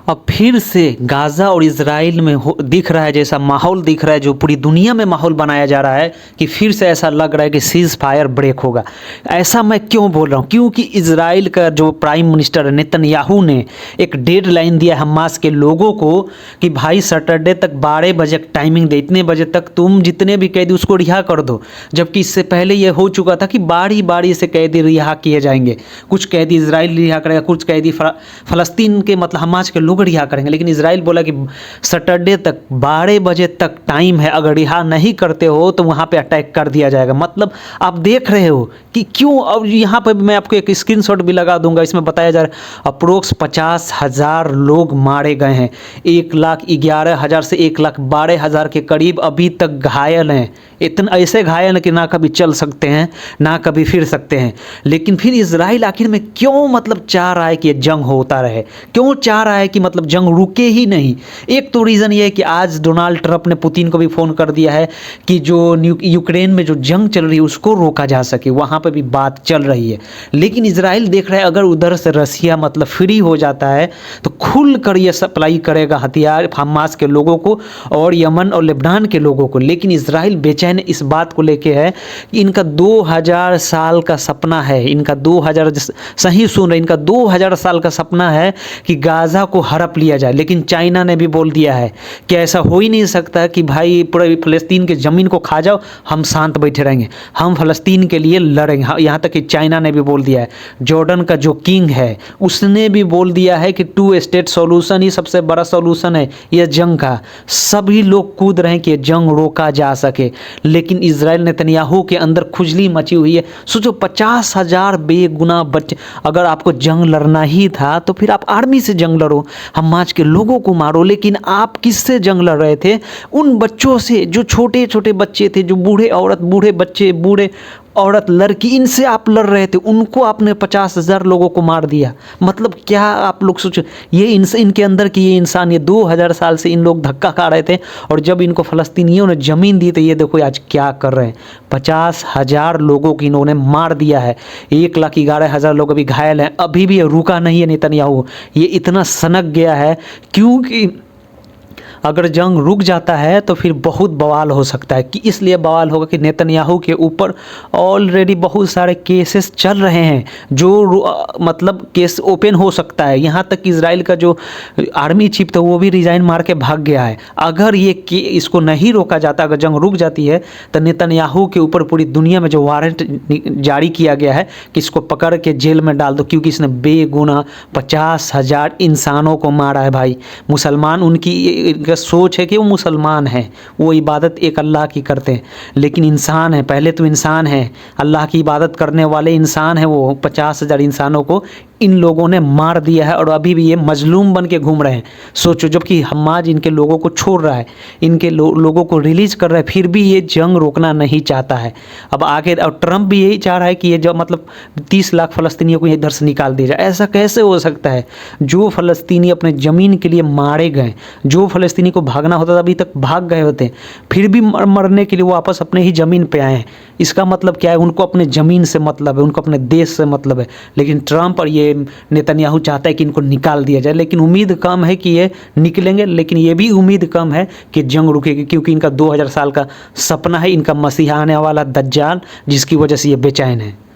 अब फिर से गाज़ा और इज़राइल में दिख रहा है, जैसा माहौल दिख रहा है, जो पूरी दुनिया में माहौल बनाया जा रहा है कि फिर से ऐसा लग रहा है कि सीज़ फायर ब्रेक होगा। ऐसा मैं क्यों बोल रहा हूँ? क्योंकि इज़राइल का जो प्राइम मिनिस्टर नेतन्याहू ने एक डेडलाइन दिया हमास के लोगों को कि भाई सैटरडे तक 12 बजे टाइमिंग दे, इतने बजे तक तुम जितने भी कैदी उसको रिहा कर दो। जबकि इससे पहले ये हो चुका था कि बारी बारी से कैदी रिहा किए जाएंगे। कुछ कैदी इज़राइल रिहा करेगा, कुछ कैदी फ़लस्तीन के मतलब हमास के लोग रिहा करेंगे। लेकिन इजराइल बोला कि सैटरडे तक 12 बजे तक टाइम है, अगर रिहा नहीं करते हो तो वहाँ पे अटैक कर दिया जाएगा। मतलब आप देख रहे हो कि क्यों। अब यहाँ पे मैं आपको एक स्क्रीनशॉट भी लगा दूंगा, इसमें बताया जा रहा है अप्रोक्स 50,000 लोग मारे गए हैं, 1,11,000 से 1,12,000 के करीब अभी तक घायल हैं। इतना ऐसे घायल हैं कि ना कभी चल सकते हैं ना कभी फिर सकते हैं। लेकिन फिर इजराइल आखिर में क्यों मतलब चाह रहा है कि ये जंग होता रहे, क्यों चाह रहा है कि मतलब जंग रुके ही नहीं? एक तो रीज़न ये है कि आज डोनाल्ड ट्रंप ने पुतिन को भी फ़ोन कर दिया है कि जो यूक्रेन में जो जंग चल रही है उसको रोका जा सके, वहाँ पर भी बात चल रही है। लेकिन इजराइल देख रहा है अगर उधर से रसिया मतलब फ्री हो जाता है तो खुल कर ये सप्लाई करेगा हथियार हमास के लोगों को और यमन और लेबनान के लोगों को। लेकिन इजराइल बेचैन इस बात को लेके है कि इनका 2000 साल का सपना है, इनका 2000 सही सुन रहे, इनका 2000 साल का सपना है कि गाज़ा को हड़प लिया जाए। लेकिन चाइना ने भी बोल दिया है कि ऐसा हो ही नहीं सकता कि भाई पूरे फ़लस्तीन के ज़मीन को खा जाओ, हम शांत बैठे रहेंगे, हम फ़लस्तीन के लिए लड़ेंगे। यहाँ तक कि चाइना ने भी बोल दिया है, जॉर्डन का जो किंग है उसने भी बोल दिया है कि 2 स्टेट सॉल्यूशन ही सबसे बड़ा सॉल्यूशन है यह जंग का। सभी लोग कूद रहे हैं कि जंग रोका जा सके। लेकिन इजराइल नेतन्याहू के अंदर खुजली मची हुई है। सोचो 50,000 बेगुनाह बच्चे, अगर आपको जंग लड़ना ही था तो फिर आप आर्मी से जंग लड़ो, हमास के लोगों को मारो। लेकिन आप किससे जंग लड़ रहे थे? उन बच्चों से जो छोटे छोटे बच्चे थे, जो बूढ़े औरत, बूढ़े बच्चे, बूढ़े औरत, लड़की, इनसे आप लड़ रहे थे। उनको आपने 50,000 लोगों को मार दिया। मतलब क्या आप लोग सोचो, ये इनके अंदर की ये इंसान, ये 2000 साल से इन लोग धक्का खा रहे थे और जब इनको फ़लस्तीनियों ने ज़मीन दी तो ये देखो आज क्या कर रहे हैं। 50,000 लोगों को इन्होंने मार दिया है, 1,11,000 लोग अभी घायल हैं। अभी भी ये रुका नहीं है नेतन्याहू, ये इतना सनक गया है क्योंकि अगर जंग रुक जाता है तो फिर बहुत बवाल हो सकता है। कि इसलिए बवाल होगा कि नेतन्याहू के ऊपर ऑलरेडी बहुत सारे केसेस चल रहे हैं, जो मतलब केस ओपन हो सकता है। यहाँ तक कि इजराइल का जो आर्मी चीफ था वो भी रिजाइन मार के भाग गया है। अगर ये इसको नहीं रोका जाता, अगर जंग रुक जाती है तो नेतन्याहू के ऊपर पूरी दुनिया में जो वारंट जारी किया गया है कि इसको पकड़ के जेल में डाल दो, क्योंकि इसने बेगुनाह 50,000 इंसानों को मारा है। भाई मुसलमान, उनकी सोच है कि वो मुसलमान हैं, वो इबादत एक अल्लाह की करते हैं, लेकिन इंसान है, पहले तो इंसान है, अल्लाह की इबादत करने वाले इंसान है। वो 50,000 इंसानों को इन लोगों ने मार दिया है और अभी भी ये मजलूम बन के घूम रहे हैं। सोचो, जबकि हमास इनके लोगों को छोड़ रहा है, इनके लोगों को रिलीज कर रहा है, फिर भी ये जंग रोकना नहीं चाहता है। अब आगे और ट्रंप भी यही चाह रहा है कि ये जो मतलब 30 लाख फ़लस्तीनियों को इधर से निकाल दिया जाए। ऐसा कैसे हो सकता है? जो फ़लस्तीनी अपने ज़मीन के लिए मारे गए, जो फ़लस्तीनी को भागना होता था अभी तक भाग गए होते, फिर भी मरने के लिए वो वापस अपने ही ज़मीन पे आए हैं। इसका मतलब क्या है? उनको अपने ज़मीन से मतलब है, उनको अपने देश से मतलब है। लेकिन ट्रंप और ये नेतन्याहू चाहता है कि इनको निकाल दिया जाए। लेकिन उम्मीद कम है कि ये निकलेंगे, लेकिन ये भी उम्मीद कम है कि जंग रुकेगी, क्योंकि इनका 2000 साल का सपना है, इनका मसीहा आने वाला दज्जाल, जिसकी वजह से ये बेचैन है।